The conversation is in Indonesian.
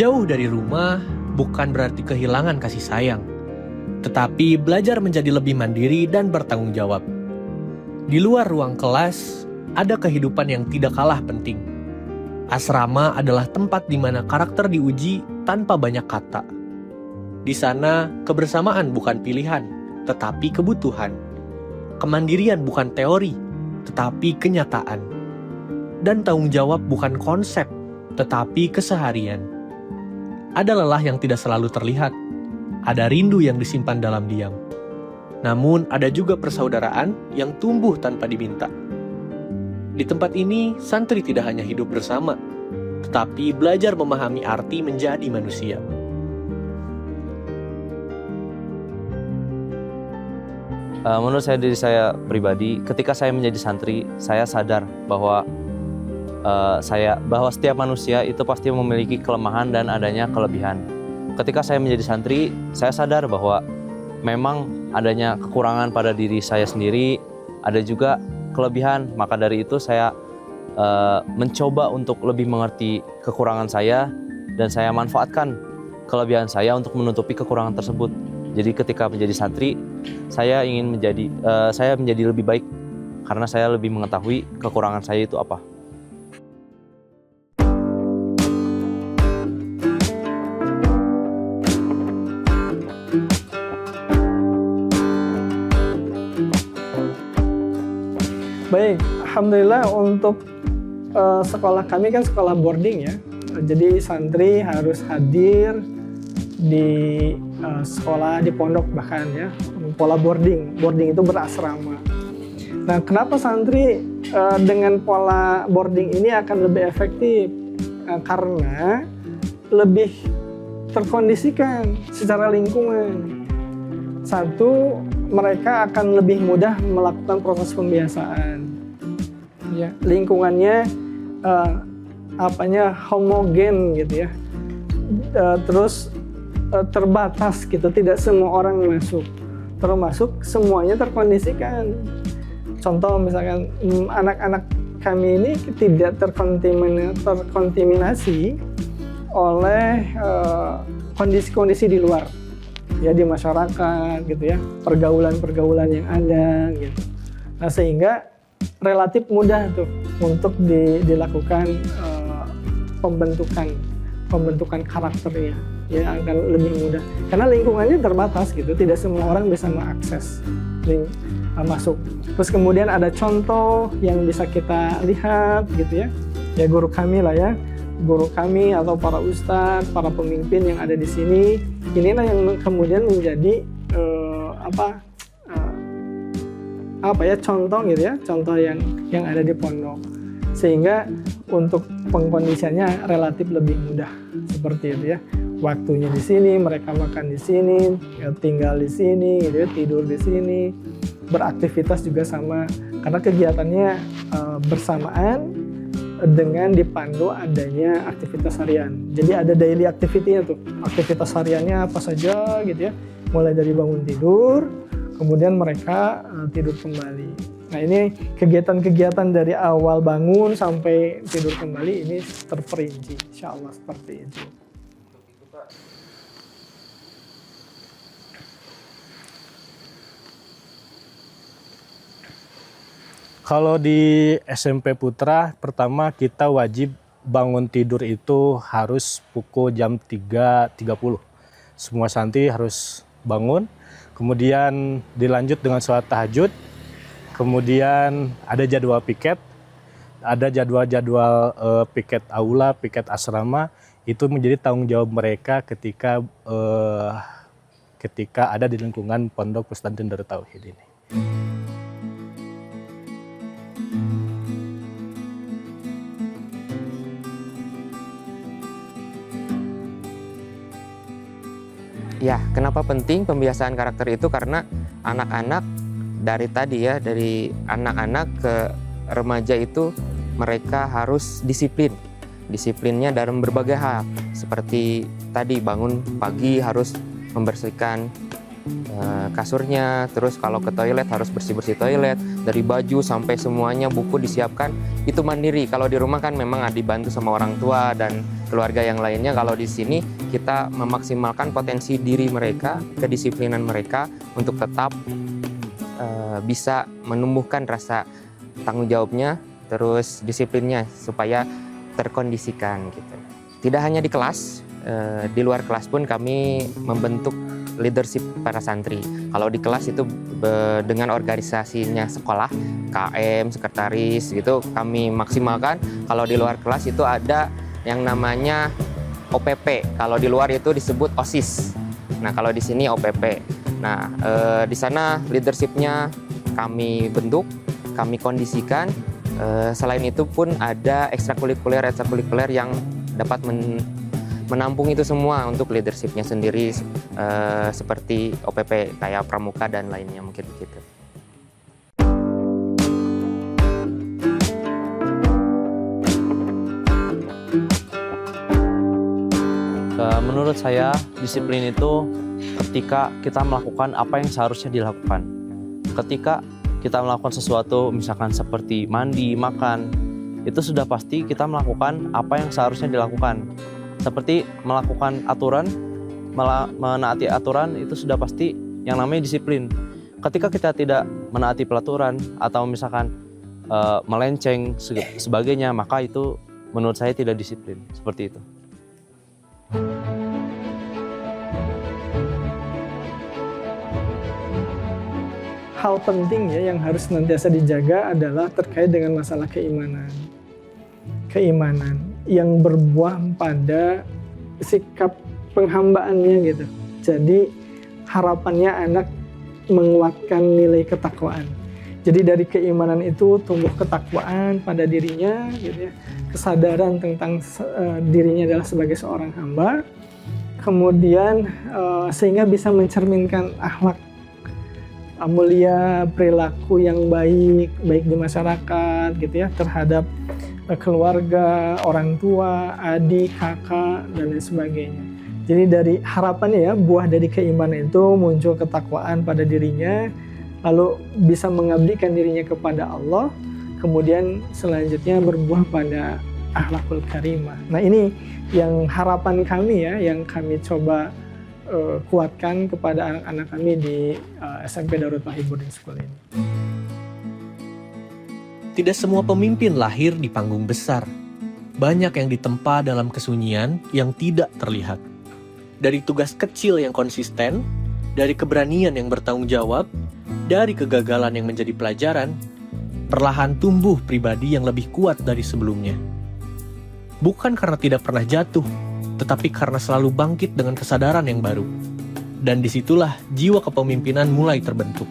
Jauh dari rumah bukan berarti kehilangan kasih sayang, tetapi belajar menjadi lebih mandiri dan bertanggung jawab. Di luar ruang kelas, ada kehidupan yang tidak kalah penting. Asrama adalah tempat di mana karakter diuji tanpa banyak kata. Di sana, kebersamaan bukan pilihan, tetapi kebutuhan. Kemandirian bukan teori, tetapi kenyataan. Dan tanggung jawab bukan konsep, tetapi keseharian. Ada lelah yang tidak selalu terlihat, ada rindu yang disimpan dalam diam. Namun ada juga persaudaraan yang tumbuh tanpa diminta. Di tempat ini, santri tidak hanya hidup bersama, tetapi belajar memahami arti menjadi manusia. Menurut saya, diri saya pribadi, ketika saya menjadi santri, saya sadar bahwa setiap manusia itu pasti memiliki kelemahan dan adanya kelebihan. Ketika saya menjadi santri, saya sadar bahwa memang adanya kekurangan pada diri saya sendiri, ada juga kelebihan. Maka dari itu saya mencoba untuk lebih mengerti kekurangan saya dan saya manfaatkan kelebihan saya untuk menutupi kekurangan tersebut. Jadi ketika menjadi santri, saya ingin menjadi lebih baik karena saya lebih mengetahui kekurangan saya itu apa. Baik, alhamdulillah untuk sekolah kami kan sekolah boarding ya. Jadi santri harus hadir di sekolah, di pondok bahkan ya. Pola boarding itu berasrama. Nah, kenapa santri dengan pola boarding ini akan lebih efektif? Karena lebih terkondisikan secara lingkungan. Satu, mereka akan lebih mudah melakukan proses pembiasaan. Ya, lingkungannya homogen gitu ya. Terus terbatas gitu, tidak semua orang masuk. Termasuk semuanya terkondisikan. Contoh misalkan anak-anak kami ini tidak terkontaminasi oleh kondisi-kondisi di luar. Ya, di masyarakat gitu ya, pergaulan-pergaulan yang ada gitu. Nah, sehingga relatif mudah tuh untuk dilakukan pembentukan karakternya, ya akan lebih mudah karena lingkungannya terbatas gitu, tidak semua orang bisa mengakses masuk. Terus kemudian ada contoh yang bisa kita lihat gitu ya guru kami lah ya, guru kami atau para ustadz, para pemimpin yang ada di sini, inilah yang kemudian menjadi contoh gitu ya, contoh yang ada di pondok, sehingga untuk pengkondisiannya relatif lebih mudah seperti itu ya. Waktunya di sini, mereka makan di sini, ya, tinggal di sini, gitu ya, tidur di sini, beraktivitas juga sama karena kegiatannya bersamaan dengan dipandu adanya aktivitas harian. Jadi ada daily activity-nya tuh, aktivitas hariannya apa saja gitu ya, mulai dari bangun tidur, kemudian mereka tidur kembali. Nah, ini kegiatan-kegiatan dari awal bangun sampai tidur kembali ini terperinci, insya Allah seperti itu. Kalau di SMP Putra, pertama kita wajib bangun tidur itu harus pukul jam 3.30. Semua santri harus bangun, kemudian dilanjut dengan sholat tahajud, kemudian ada jadwal piket, ada jadwal-jadwal piket aula, piket asrama, itu menjadi tanggung jawab mereka ketika ada di lingkungan Pondok Pesantren Darut Tauhid ini. Ya, kenapa penting pembiasaan karakter itu? Karena anak-anak dari anak-anak ke remaja itu mereka harus disiplin. Disiplinnya dalam berbagai hal. Seperti tadi bangun pagi harus membersihkan kasurnya, terus kalau ke toilet harus bersih-bersih toilet, dari baju sampai semuanya, buku disiapkan, itu mandiri. Kalau di rumah kan memang dibantu sama orang tua dan keluarga yang lainnya. Kalau di sini kita memaksimalkan potensi diri mereka, kedisiplinan mereka untuk tetap bisa menumbuhkan rasa tanggung jawabnya, terus disiplinnya supaya terkondisikan gitu. Tidak hanya di kelas, di luar kelas pun kami membentuk leadership para santri. Kalau di kelas itu dengan organisasinya sekolah, KM, sekretaris gitu kami maksimalkan. Kalau di luar kelas itu ada yang namanya OPP. Kalau di luar itu disebut OSIS. Nah, kalau di sini OPP. Nah, di sana leadership-nya kami bentuk, kami kondisikan. Selain itu pun ada ekstrakurikuler yang dapat menampung itu semua untuk leadership-nya sendiri, seperti OPP kayak pramuka dan lainnya, mungkin begitu. Menurut saya, disiplin itu ketika kita melakukan apa yang seharusnya dilakukan. Ketika kita melakukan sesuatu, misalkan seperti mandi, makan, itu sudah pasti kita melakukan apa yang seharusnya dilakukan. Seperti melakukan aturan, menaati aturan, itu sudah pasti yang namanya disiplin. Ketika kita tidak menaati pelaturan atau misalkan melenceng sebagainya, maka itu menurut saya tidak disiplin. Seperti itu. Hal penting ya yang harus senantiasa dijaga adalah terkait dengan masalah keimanan. Keimanan yang berbuah pada sikap penghambaannya gitu. Jadi harapannya anak menguatkan nilai ketakwaan. Jadi dari keimanan itu tumbuh ketakwaan pada dirinya, gitu ya. Kesadaran tentang dirinya adalah sebagai seorang hamba. Kemudian sehingga bisa mencerminkan akhlak mulia, perilaku yang baik di masyarakat gitu ya, terhadap keluarga, orang tua, adik, kakak, dan lain sebagainya. Jadi dari harapannya ya, buah dari keimanan itu muncul ketakwaan pada dirinya, lalu bisa mengabdikan dirinya kepada Allah, kemudian selanjutnya berbuah pada akhlakul karimah. Nah ini yang harapan kami ya, yang kami coba kuatkan kepada anak-anak kami di SMP Darut Wahid Boarding School ini. Tidak semua pemimpin lahir di panggung besar. Banyak yang ditempa dalam kesunyian yang tidak terlihat. Dari tugas kecil yang konsisten, dari keberanian yang bertanggung jawab, dari kegagalan yang menjadi pelajaran, perlahan tumbuh pribadi yang lebih kuat dari sebelumnya. Bukan karena tidak pernah jatuh, tetapi karena selalu bangkit dengan kesadaran yang baru. Dan disitulah jiwa kepemimpinan mulai terbentuk.